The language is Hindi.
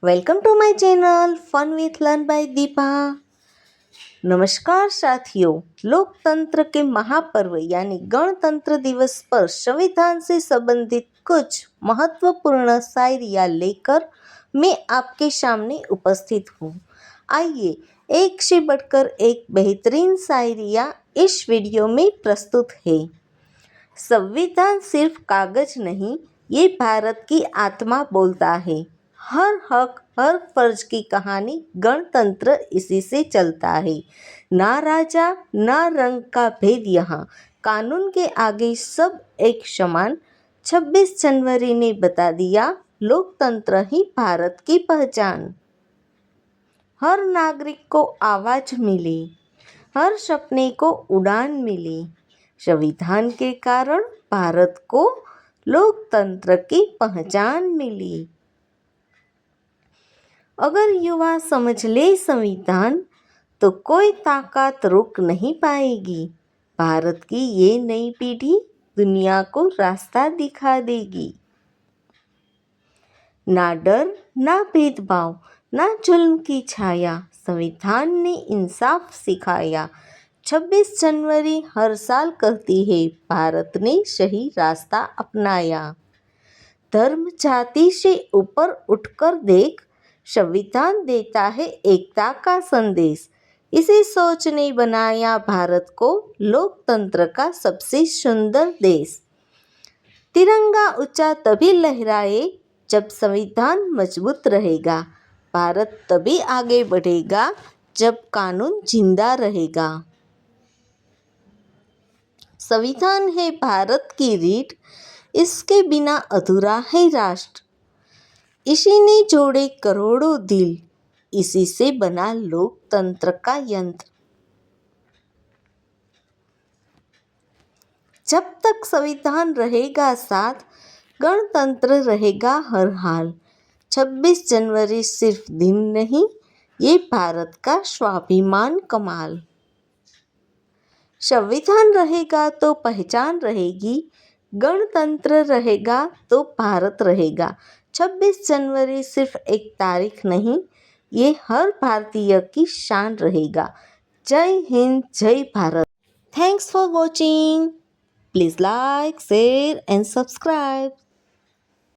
Welcome to my channel fun with learn by Deepa. नमस्कार साथियों, लोकतंत्र के महापर्व यानी गणतंत्र दिवस पर संविधान से संबंधित कुछ महत्वपूर्ण शायरियाँ लेकर मैं आपके सामने उपस्थित हूँ। आइए एक से बढ़कर एक बेहतरीन शायरियाँ इस वीडियो में प्रस्तुत है। संविधान सिर्फ कागज नहीं, ये भारत की आत्मा बोलता है। हर हक हर फर्ज की कहानी गणतंत्र इसी से चलता है। ना राजा ना रंग का भेद यहाँ, कानून के आगे सब एक समान। 26 जनवरी ने बता दिया, लोकतंत्र ही भारत की पहचान। हर नागरिक को आवाज मिली, हर सपने को उड़ान मिली। संविधान के कारण भारत को लोकतंत्र की पहचान मिली। अगर युवा समझ ले संविधान, तो कोई ताकत रोक नहीं पाएगी। भारत की ये नई पीढ़ी दुनिया को रास्ता दिखा देगी। ना डर ना भेदभाव ना जुल्म की छाया, संविधान ने इंसाफ सिखाया। 26 जनवरी हर साल कहती है, भारत ने सही रास्ता अपनाया। धर्म जाति से ऊपर उठकर देख, संविधान देता है एकता का संदेश। इसी सोच ने बनाया भारत को लोकतंत्र का सबसे सुंदर देश। तिरंगा ऊंचा तभी लहराए जब संविधान मजबूत रहेगा। भारत तभी आगे बढ़ेगा जब कानून जिंदा रहेगा। संविधान है भारत की रीढ़, इसके बिना अधूरा है राष्ट्र। इसी ने जोड़े करोड़ों दिल, इसी से बना लोकतंत्र का यंत्र। जब तक संविधान रहेगा साथ, गणतंत्र रहेगा हर हाल। 26 जनवरी सिर्फ दिन नहीं, ये भारत का स्वाभिमान कमाल। संविधान रहेगा तो पहचान रहेगी, गणतंत्र रहेगा तो भारत रहेगा। 26 जनवरी सिर्फ एक तारीख नहीं, ये हर भारतीय की शान रहेगा। जय हिंद, जय Bharat. Thanks for watching. Please like, share and subscribe.